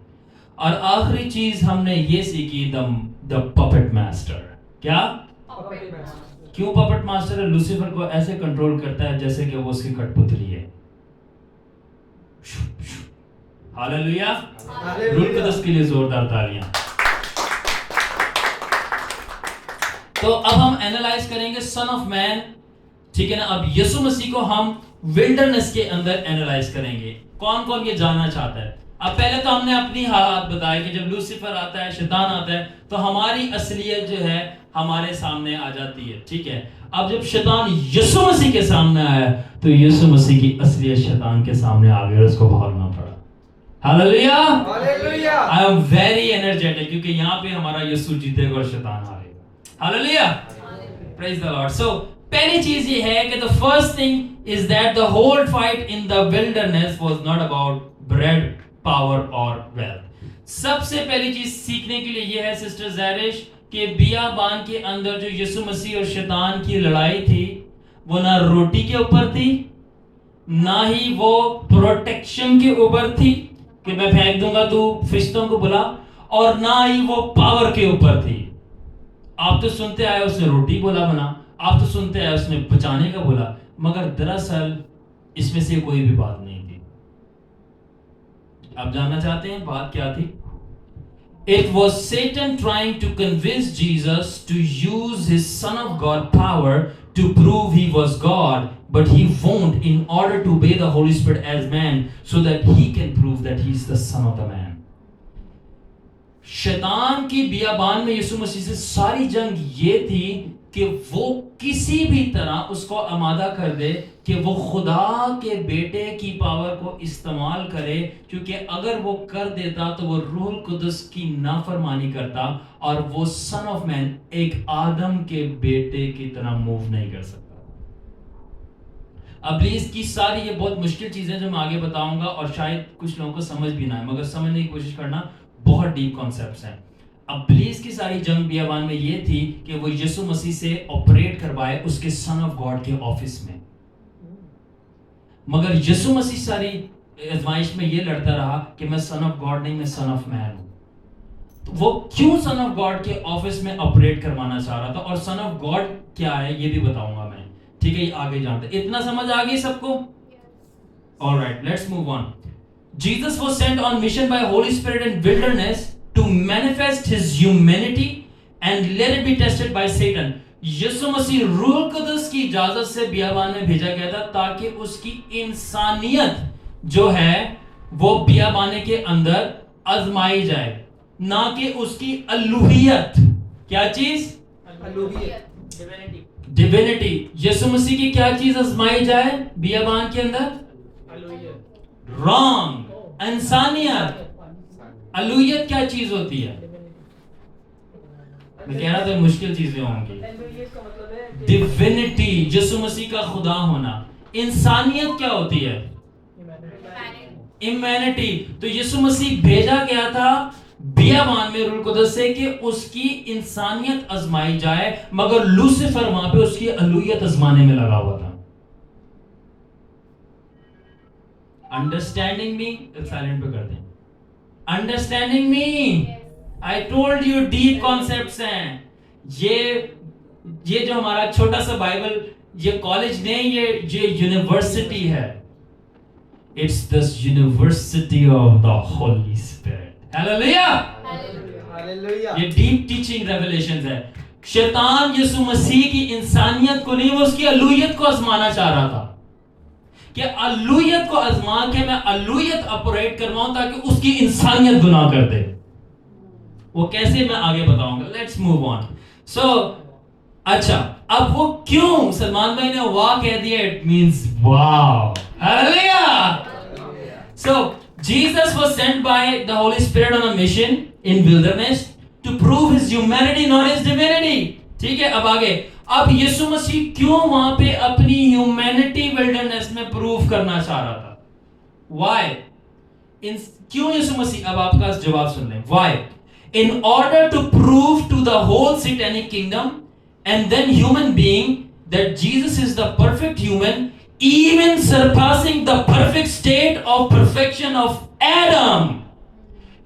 और आखिरी चीज हमने ये सीखी, द पपेट मास्टर. क्या?
Puppet master.
क्यों पपेट मास्टर है? लूसीफर को ऐसे कंट्रोल करता है जैसे कि वो उसकी कठपुतली है. हालेलुया. रूह कुदस के लिए जोरदार तालियां. तो अब हम एनालाइज करेंगे सन ऑफ मैन. ठीक है ना. अब यीशु मसीह को हम विल्डरनेस के अंदर एनालाइज करेंगे. कौन कौन ये जानना चाहता है? अब पहले तो हमने अपनी हालात बताए कि जब लूसीफर आता है, शैतान आता है, तो हमारी असलियत जो है हमारे सामने आ जाती है. ठीक है. अब जब शैतान यीशु मसीह के सामने आया तो यीशु मसीह की असलियत शैतान के सामने आ गई और उसको भागना पड़ा. Hallelujah.
Hallelujah.
I am very energetic क्योंकि यहाँ पे हमारा यीशु जीतेगा और शैतान हारेगा. Hallelujah. Praise the lord. So पहली चीज ये है कि the first thing is that the whole fight in the wilderness was not about bread, power और वेल्थ. सबसे पहली चीज सीखने के लिए यह है सिस्टर ज़ायरिश कि बियाबान के अंदर जो यीशु मसीह और शैतान की लड़ाई थी वो ना रोटी के ऊपर थी, ना ही वो प्रोटेक्शन के ऊपर थी कि मैं फेंक दूंगा तू फरिश्तों को बुला, और ना ही वो पावर के ऊपर थी. आप तो सुनते आए उसने रोटी बोला बना, आप तो सुनते आए उसने बचाने का बोला, मगर दरअसल इसमें से कोई भी बात नहीं थी. आप जानना चाहते हैं बात क्या थी? It was Satan trying to convince Jesus to use his Son of God power to prove he was God, but he won't, in order to obey the Holy Spirit as man so that he can prove that he is the Son of the man. शैतान की बियाबान में यीशु मसीह से सारी जंग ये थी कि वो किसी भी तरह उसको आमादा कर दे कि वो खुदा के बेटे की पावर को इस्तेमाल करे, क्योंकि अगर वो कर देता तो वो रूह कुदस की नाफरमानी करता और वो सन ऑफ मैन एक आदम के बेटे की तरह मूव नहीं कर सकता. अब इसकी सारी ये बहुत मुश्किल चीजें जो मैं आगे बताऊंगा और शायद कुछ लोगों को समझ भी ना आए, मगर समझने की कोशिश करना. बहुत डीप कॉन्सेप्ट्स हैं. अब इब्लीस की सारी जंग बियाबान में ये थी कि वो यीशु मसीह से ऑपरेट करवाए उसके सन ऑफ गॉड के ऑफिस में, मगर यीशु मसीह सारी आजमाइश में ये लड़ता रहा कि मैं सन ऑफ गॉड नहीं, मैं सन ऑफ मैन हूं. तो वो क्यों सन ऑफ गॉड के ऑफिस में ऑपरेट करवाना चाह रहा था और सन ऑफ गॉड क्या है ये भी बताऊंगा मैं. ठीक है, ये आगे जानते. इतना समझ आ गई सबको? Alright, let's move on. Jesus was sent on mission by Holy Spirit in wilderness to manifest his humanity and let it be tested by Satan. यीशु मसीह रूह कुदस की इजाजत से बियाबान में भेजा गया था ताकि उसकी इंसानियत जो है वो बियाबाने के अंदर आजमाई जाए, ना कि उसकी अलूहियत. क्या चीज?
अलूहियत.
डिविनिटी, यीशु मसीह की क्या चीज आजमाई जाए बियाबान के अंदर? रॉन्ग, इंसानियत। अलूहियत क्या चीज होती है? मैं कह रहा था मुश्किल चीजें होंगी।
का मतलब है
डिविनिटी, यीशु मसीह का खुदा होना। इंसानियत क्या होती है? इम्यूनिटी। तो यीशु मसीह भेजा गया था बियाबान में रूह कुदस से कि उसकी इंसानियत आजमाई जाए, मगर लूसीफर वहां पे उसकी अलूहियत आजमाने में लगा हुआ था। अंडरस्टैंडिंग मी, साइलेंट पे करते हैं। Understanding me, I told you deep concepts हैं। ये जो हमारा छोटा सा बाइबल, ये कॉलेज नहीं, ये यूनिवर्सिटी है। It's this university of the Holy Spirit. Hallelujah!
Hallelujah.
ये डीप टीचिंग रेवलेशंस है। शैतान यीशु मसीह की इंसानियत को नहीं, वो उसकी अलूहियत को आजमाना चाह रहा था कि अलूहियत को आजमा के मैं अलूहियत ऑपरेट करवाऊं ताकि उसकी इंसानियत गुनाह कर दे। वो कैसे मैं आगे बताऊंगा। Let's move on. सो अच्छा, अब वो क्यों, सलमान भाई ने वाह कह दिया, it means wow. Hallelujah. So Jesus was sent by the Holy Spirit on a mission in wilderness to prove his humanity, not his divinity. ठीक है, अब आगे, अब यीशु मसीह क्यों वहां पे अपनी ह्यूमैनिटी विल्डरनेस में प्रूव करना चाह रहा था? Why? क्यों यीशु मसीह? अब आपका जवाब सुन लें। Why? In order to prove to the whole satanic kingdom and then human being that Jesus is the perfect human, even surpassing the perfect state of perfection of Adam.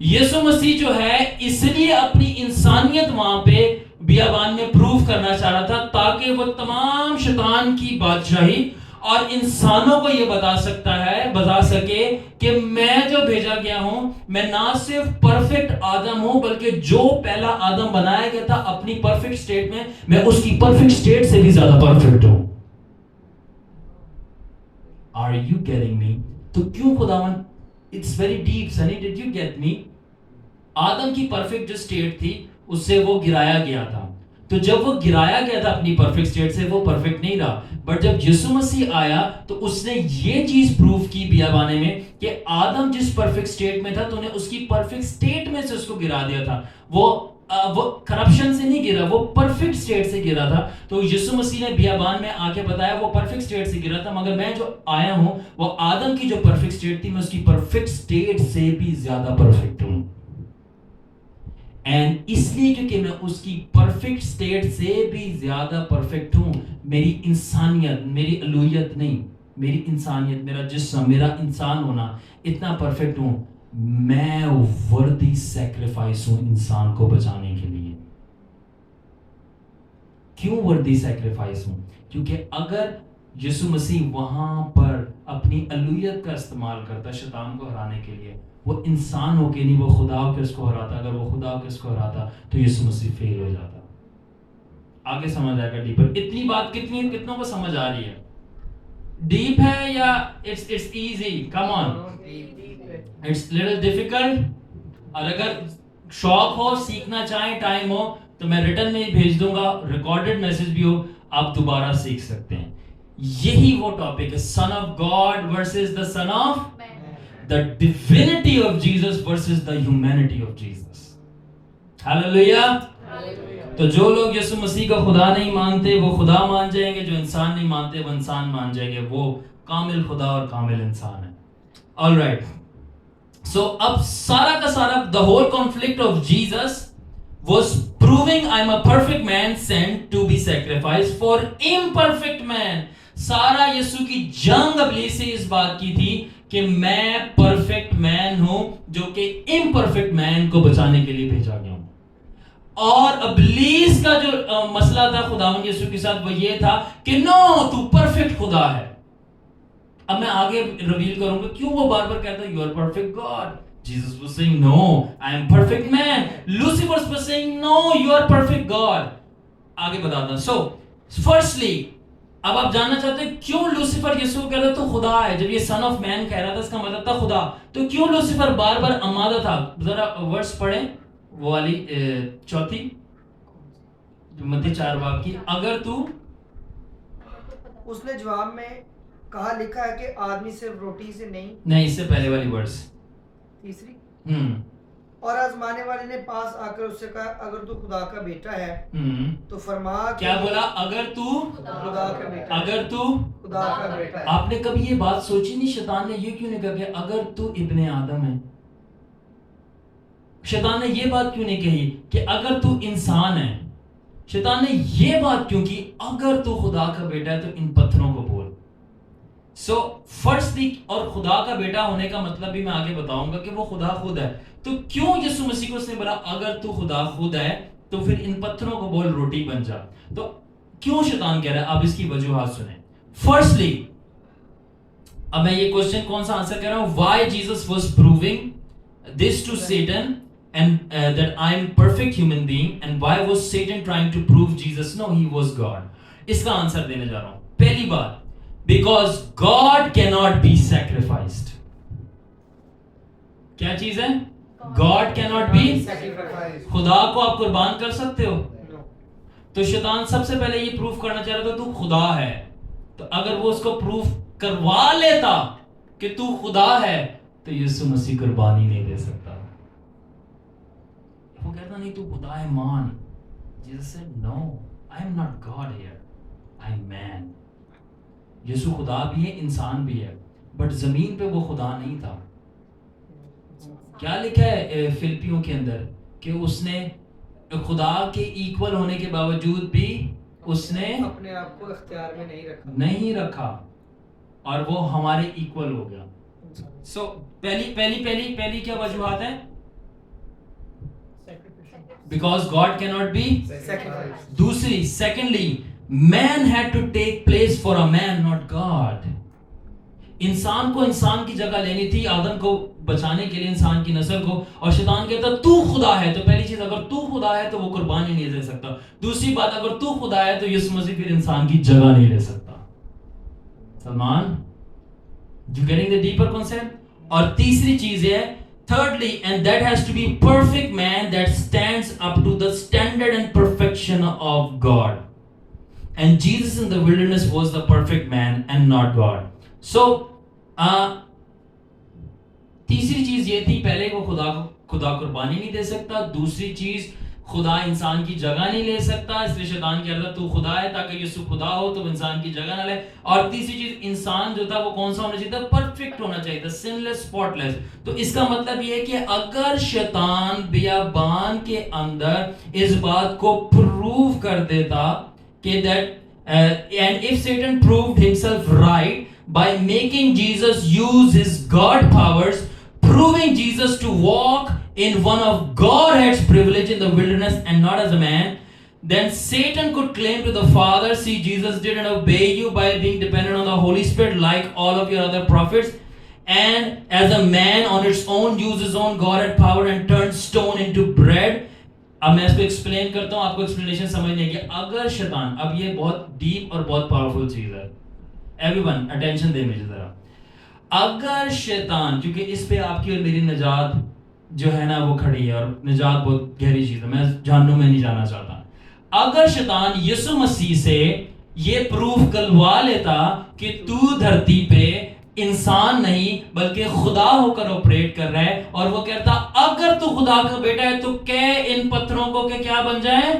यीशु मसीह जो है इसलिए अपनी इंसानियत वहां पे बियाबान में प्रूव करना चाह रहा था ताकि वो तमाम शैतान की बादशाही और इंसानों को ये बता सके कि मैं जो भेजा गया हूं, मैं ना सिर्फ परफेक्ट आदम हूं, बल्कि जो पहला आदम बनाया गया था अपनी परफेक्ट स्टेट में, मैं उसकी परफेक्ट स्टेट से भी ज्यादा परफेक्ट हूं। Are you getting me? तो क्यों खुदावन, it's very deep, Sunny, did you get me? आदम की परफेक्ट जो स्टेट थी उससे वो गिराया गया था, तो जब वो गिराया गया था अपनी परफेक्ट स्टेट से, वो परफेक्ट नहीं रहा। बट जब यीशु मसीह आया तो उसने ये चीज प्रूव की बियाबाने में कि आदम जिस परफेक्ट स्टेट में था, तूने उसकी परफेक्ट स्टेट में से उसको गिरा दिया था। वो करप्शन से नहीं गिरा, वो परफेक्ट स्टेट से गिरा था। तो यीशु मसीह ने बियाबान में आके बताया वो परफेक्ट स्टेट से गिरा था, मगर मैं जो आया हूं वो आदम की जो परफेक्ट स्टेट थी, मैं उसकी परफेक्ट स्टेट से भी ज्यादा परफेक्ट हूं। एंड इसलिए क्योंकि मैं उसकी परफेक्ट स्टेट से भी ज्यादा परफेक्ट हूं, मेरी इंसानियत, मेरी अलूहियत नहीं, मेरी इंसानियत, मेरा जिस्म, मेरा इंसान होना इतना परफेक्ट हूं, मैं वर्दी सैक्रिफाइस हूं इंसान को बचाने के लिए। क्यों वर्दी सैक्रिफाइस हूं? क्योंकि अगर यीशु मसीह वहां पर अपनी अलूहियत का इस्तेमाल करता शैतान को हराने के लिए, वो इंसान होके नहीं, वो खुदा होके उसको हराता। अगर वो खुदा होके उसको हराता तो यीशु मसीह फेल हो जाता। आगे समझ आएगा डीपर। इतनी बात कितनों को समझ आ रही है? डीप है या it's easy? Come on, it's little difficult. और अगर शौक हो, सीखना चाहें, टाइम हो, तो मैं रिटर्न में ही भेज दूंगा, रिकॉर्डेड मैसेज भी हो, आप दोबारा सीख सकते हैं। यही वो टॉपिक है, सन of God versus the son of, the divinity of Jesus versus the humanity of Jesus. Hallelujah. तो जो लोग यीशु मसीह का खुदा नहीं मानते वो खुदा मान जाएंगे, जो इंसान नहीं मानते वो इंसान मान जाएंगे। वो कामिल खुदा और कामिल इंसान है। All right. So अब सारा का सारा the whole conflict of Jesus was proving I am a perfect man sent to be sacrificed for imperfect man. सारा यीशु की जंग इब्लीस से इस बात की थी कि मैं परफेक्ट मैन हूं जो कि इम्परफेक्ट मैन को बचाने के लिए भेजा गया हूं। और इब्लीस का जो मसला था खुदावंद यीशु के साथ वो ये था कि नो, तू परफेक्ट खुदा है। अब मैं आगे रिवील करूंगा क्यों वो बार बार कहता है you are perfect God. Jesus was saying no, I am perfect man. Lucifer was saying no, you are perfect God. आगे बताता हूं। So firstly, अब आप जानना चाहते हैं क्यों लूसीफर यीशु को कह रहा था खुदा है, जब ये सन ऑफ मैन कह रहा था इसका मतलब था खुदा। तो क्यों लूसीफर बार बार आमादा था? जरा वर्स पढ़ें, वो वाली चौथी, मत्ती 4 बाब की, अगर तू,
उसने जवाब में कहा, लिखा है कि आदमी सिर्फ रोटी से
नहीं, इससे पहले वाली वर्ड्स,
तीसरी, और आजमाने वाले ने पास आकर उससे कहा, अगर तू खुदा का बेटा है तो फरमा कि
क्या बोला? अगर तू
खुदा का बेटा है,
अगर तू
खुदा का बेटा है।
आपने कभी ये बात सोची नहीं, शैतान ने ये क्यों नहीं कहा कि अगर तू इब्ने आदम है? शैतान ने ये बात क्यों नहीं कही कि अगर तू इंसान है? शैतान ने ये बात क्यों की, अगर तू खुदा का बेटा है तो इन पत्थरों को बोल। सो फर्स्टली, और खुदा का बेटा होने का मतलब भी मैं आगे बताऊंगा कि वो खुदा खुद है। तो क्यों यीशु मसीह को उसने बोला अगर तू खुदा खुद है तो फिर इन पत्थरों को बोल रोटी बन जा? तो क्यों शैतान कह रहा है? आप इसकी वजूहात सुने। फर्स्टली, अब मैं ये क्वेश्चन कौन सा आंसर कर रहा हूं, why Jesus was proving this to Satan and that I am perfect human being, and why was Satan trying to prove Jesus? No, he was God. इसका आंसर देने जा रहा हूं। पहली बात, because God cannot be sacrificed. क्या चीज है? God cannot be
sacrificed.
खुदा को आप कुर्बान कर सकते हो?
No.
तो शैतान सबसे पहले ये प्रूफ करना चाह रहा था तू खुदा है। तो अगर वो उसको प्रूफ करवा लेता कि तू खुदा है तो यीशु मसीह कुर्बानी नहीं दे सकता। वो कहता नहीं तू खुदा है मान। Jesus said no, I am not God here, I am man. यीशु खुदा भी है, इंसान भी है, बट जमीन पे वो खुदा नहीं था। क्या लिखा है फिलिपियों के अंदर कि उसने खुदा के इक्वल होने के बावजूद भी उसने
अपने आप को इख्तियार में
नहीं रखा और वो हमारे इक्वल हो गया। सो पहली क्या वजूहत है? Because God cannot be
sacrificed.
दूसरी, secondly, man had to take place for a man, not God. इंसान को इंसान की जगह लेनी थी, आदम को बचाने के लिए, इंसान की नस्ल को। और शैतान कहता तू खुदा है, तो पहली चीज अगर तू खुदा है तो वो कुर्बानी नहीं दे सकता। दूसरी बात, अगर तू खुदा है तो यीशु मसीह फिर इंसान की जगह नहीं ले सकता। Salman, you getting the deeper concept? और तीसरी चीज है, thirdly, and that has to be perfect man that stands up to the standard and perfection of God. And Jesus in the wilderness was the perfect man and not God. So तीसरी चीज ये थी, पहले वो खुदा कुर्बानी नहीं दे सकता। दूसरी चीज, खुदा इंसान की जगह नहीं ले सकता, इसलिए शैतान कह रहा तू खुदा है ताकि यीशु खुदा हो तो इंसान की जगह ना ले। और तीसरी चीज, इंसान जो था वो कौन सा होना चाहिए था? परफेक्ट होना चाहिए था, सिनलेस, स्पॉटलेस। तो इसका मतलब ये है कि अगर शैतान बियाबान के अंदर इस बात को प्रूव कर देता कि that and if Satan proved himself right by making Jesus use his God powers, proving Jesus to walk in one of Godhead's privilege in the wilderness and not as a man, then Satan could claim to the Father, see, Jesus didn't obey you by being dependent on the Holy Spirit like all of your other prophets, and as a man on its own used his own Godhead power and turned stone into bread. अब मैं इसको explain करता हूं, आपको explanation समझने की। अगर शैतान, अब ये बहुत डीप और बहुत पावरफुल चीज है, एवरीवन अटेंशन दे मुझे जरा। अगर शैतान, क्योंकि इस पे आपकी और मेरी निजात जो है ना वो खड़ी है, और निजात बहुत गहरी चीज है, मैं जानने में नहीं जाना चाहता। अगर शैतान यीशु मसीह से ये प्रूफ करवा लेता कि तू धरती पे इंसान नहीं बल्कि खुदा होकर ऑपरेट कर रहा है, और वो कहता अगर तू खुदा का बेटा है तो कह इन पत्थरों को के क्या बन जाए?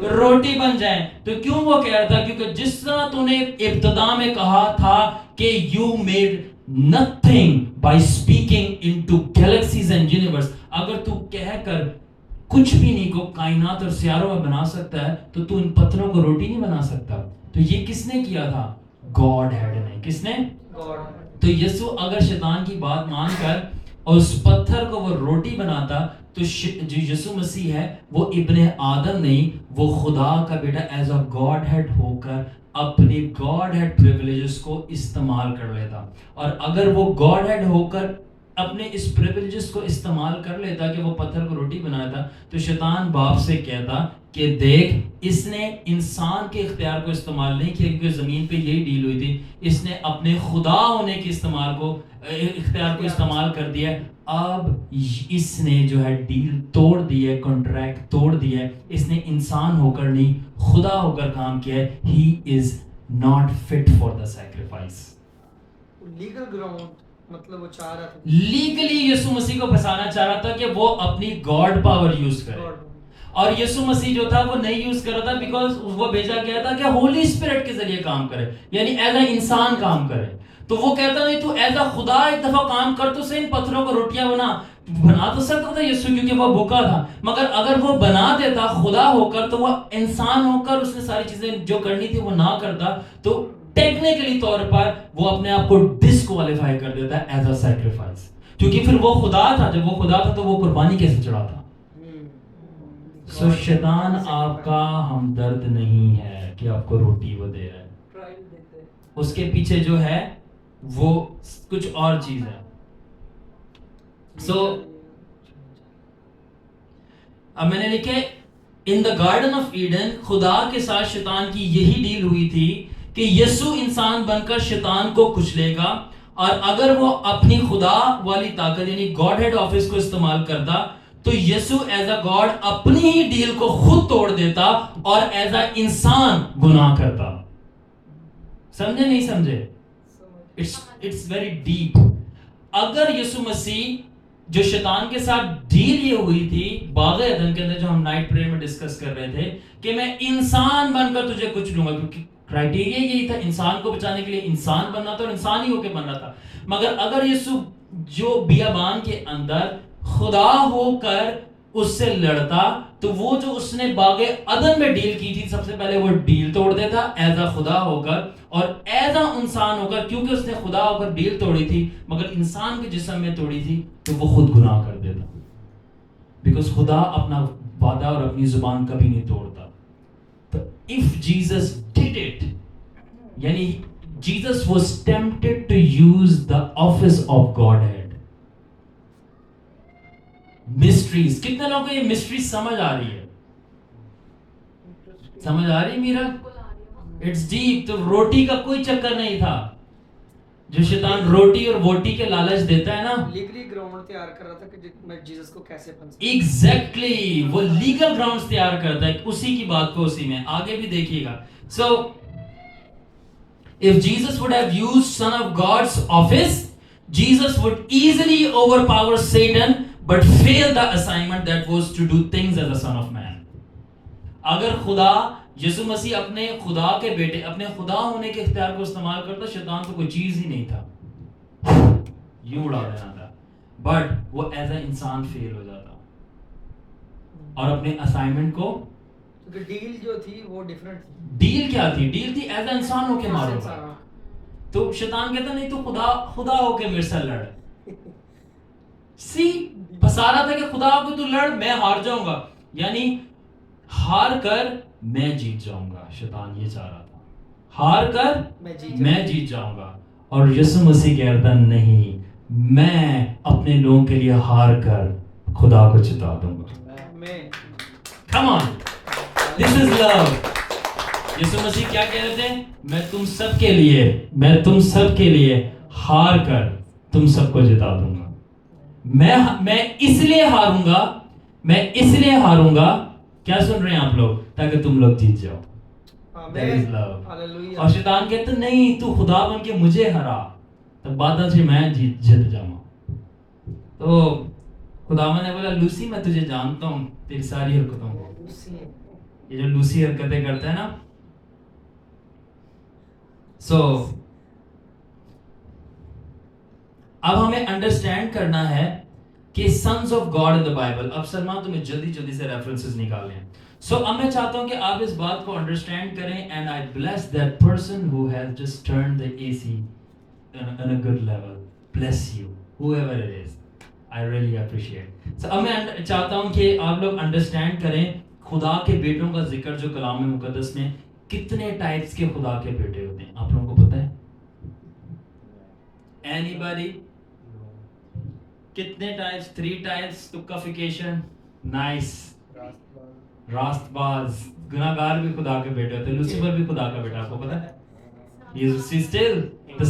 रोटी बन जाए। तो क्यों वो कह रहा था? क्योंकि जिस तरह तूने इब्तिदा में कहा था कि you made nothing by speaking into galaxies and universe, अगर तू कहकर कुछ भी नहीं को कायनात और सियारों में बना सकता है तो तू इन पत्थरों को रोटी नहीं बना सकता। तो ये किसने किया था? गॉड हेड ने। किसने?
गॉड।
तो यीशु अगर शैतान की बात मानकर और उस पत्थर को वो रोटी बनाता तो जो यीशु मसीह है वो इब्ने आदम नहीं, वो खुदा का बेटा एज अ गॉड हेड होकर अपने गॉड हेड प्रिविलेजेस को इस्तेमाल कर लेता। और अगर वो गॉड हेड होकर اپنے اس پریویلیجز کو استعمال کر لیتا کہ وہ پتھر کو روٹی بناتا, تو شیطان باپ سے کہتا کہ دیکھ اس نے انسان کے اختیار کو استعمال نہیں کیا کیونکہ زمین پہ یہی ڈیل ہوئی تھی, اس نے اپنے خدا ہونے کے اختیار کو استعمال کر دیا. اب اس نے جو ہے ڈیل توڑ دی ہے, کانٹریکٹ توڑ دیا ہے, اس نے انسان ہو کر نہیں خدا ہو کر کام کیا ہے. He is not fit for the sacrifice.
Legal ground مطلب وہ چاہ رہا تھا
لیگلی یسوع مسیح کو پھنسانا چاہ رہا تھا کہ وہ اپنی گاڈ پاور یوز کرے, اور یسوع مسیح جو تھا وہ نہیں یوز کر رہا تھا بیکاز وہ بھیجا گیا تھا کہ ہولی اسپرٹ کے ذریعے کام کرے, یعنی ایز اے انسان کام کرے. تو وہ کہتا نہیں تو ایز اے خدا ایک دفعہ کام کر تو سے ان پتھروں کو روٹیاں بنا تو سکتا تھا یسوع کیونکہ وہ بھوکا تھا, مگر اگر وہ بنا دیتا خدا ہو کر تو وہ انسان ہو کر اس نے ساری چیزیں جو کرنی تھی وہ نہ کرتا, تو ٹیکنیکلی طور پر وہ اپنے آپ کو ڈسکوالیفائی کر دیتا ہے ایز اے سیکریفائس, کیونکہ پھر وہ خدا تھا. جب وہ خدا تھا تو وہ قربانی کیسے چڑھاتا؟ سو شیطان آپ کا ہمدرد نہیں ہے کہ آپ کو روٹی وہ دے رہا ہے, اس کے پیچھے جو ہے وہ کچھ اور چیز ہے. سو اب میں نے لکھے ان دا گارڈن آف ایڈن خدا کے ساتھ شیطان کی یہی ڈیل ہوئی تھی کہ یسوع انسان بن کر شیطان کو کچلے گا, اور اگر وہ اپنی خدا والی طاقت یعنی گاڈ ہیڈ آفس کو استعمال کرتا تو یسوع ایز اے گاڈ اپنی ہی ڈیل کو خود توڑ دیتا اور ایز اے انسان گناہ کرتا. سمجھے نہیں سمجھے؟ It's very deep. اگر یسوع مسیح جو شیطان کے ساتھ ڈیل یہ ہوئی تھی باغ عدن کے اندر جو ہم نائٹ پریئر میں ڈسکس کر رہے تھے کہ میں انسان بن کر تجھے کچھ لوں گا, کیونکہ کرائٹیریا یہی تھا انسان کو بچانے کے لیے انسان بننا تھا اور انسان ہی ہو کے بننا تھا. مگر اگر یسوع جو بیابان کے اندر خدا ہو کر اس سے لڑتا تو وہ جو اس نے باغ عدن میں ڈیل کی تھی سب سے پہلے وہ ڈیل توڑ دیتا ایز اے خدا ہو کر, اور ایز اے انسان ہو کر, کیونکہ اس نے خدا ہو کر ڈیل توڑی تھی مگر انسان کے جسم میں توڑی تھی تو وہ خود گناہ کر دیتا, بیکاز خدا اپنا وعدہ اور اپنی زبان کبھی نہیں توڑتا. تو if Jesus did it, یعنی Jesus was tempted to use the office of Godhead. Mysteries, کتنے لوگوں کو یہ مسٹری سمجھ آ رہی ہے؟ سمجھ آ رہی میرا؟ It's deep. تو روٹی کا کوئی چکر نہیں تھا, جو شیطان روٹی اور ووٹی کے لالچ دیتا ہے نا,
لیگلی گراؤنڈ تیار کر رہا تھا کہ میں جیسس کو کیسے پھنساؤں.
ایگزیکٹلی وہ لیگل گراؤنڈز تیار کرتا ہے اسی کی بات کو اسی میں آگے بھی دیکھیے گا. سو if Jesus would have used Son of God's office, Jesus would easily overpower Satan but fail the assignment that was to do things as a Son of Man. اگر خدا یسوع مسیح اپنے خدا کے بیٹے اپنے خدا ہونے کے اختیار کو استعمال کرتا شیطان تو کوئی چیز ہی نہیں تھا, یوں اڑا دینا تھا, بٹ وہ ایز اے انسان فیل ہو جاتا اور اپنے اسائنمنٹ کو,
کیونکہ ڈیل جو تھی وہ ڈیفرنٹ تھی.
ڈیل کیا تھی؟ ڈیل تھی ایز اے انسان ہو کے مارو گا. تو شیطان کہتا نہیں تو خدا ہو کے میرے سے لڑ. سی بسا رہا تھا کہ خدا ہو کے تو لڑ, میں ہار جاؤں گا, یعنی ہار کر میں جیت جاؤں گا. شیطان یہ چاہ رہا تھا, ہار کر میں جیت جاؤں گا. اور یسوع مسیح کہتا نہیں, میں اپنے لوگوں کے لیے ہار کر خدا کو جتا دوں گا. Come on, this is love. یسوع مسیح کیا کہہ رہے تھے؟ میں تم سب کے لیے ہار کر تم سب کو جتا دوں گا. میں اس لیے ہاروں گا. کیا سن رہے ہیں آپ لوگ؟ تاکہ تم لوگ جیت جاؤ. That is love. اور شیطان کہتا نہیں تو خدا بن کے مجھے ہرا تب بعد سے میں جیت جاؤں. تو خداوند نے بولا لوسی میں تجھے جانتا ہوں تیری ساری حرکتوں کو. یہ جو لوسی حرکتیں کرتا ہے نا, سو اب ہمیں انڈرسٹینڈ کرنا ہے کہ sons of God in the Bible. اب سلمان تمہیں جلدی سے ریفرنسز نکالیں. سو اب میں چاہتا ہوں کہ آپ اس بات کو انڈرسٹینڈ کریں, and I bless that person who has just turned the A C on a good level. Bless you, whoever it is. I really appreciate. So اب میں چاہتا ہوں کہ آپ لوگ انڈرسٹینڈ کریں خدا کے بیٹوں کا ذکر جو کلام مقدس میں کتنے ٹائپس کے خدا کے بیٹے ہوتے ہیں. آپ لوگوں کو پتہ ہے؟ Anybody? कितने टाइप्स? 3 टाइप्स. तुक्काफिकेशन. नाइस. रास्तबाज. गुनाहगार भी खुदा के बेटे होते हैं. लूसीफर भी खुदा का बेटा, आपको पता है? You see still the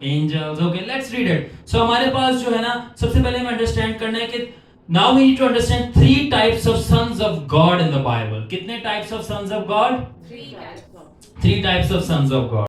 angels. Okay, let's read it. So हमारे पास जो है ना, सबसे पहले हमें अंडरस्टैंड करना है कि now we need to understand 3 types of sons of God in the Bible. कितने types of sons of God?
3 types.
3 types of sons of God.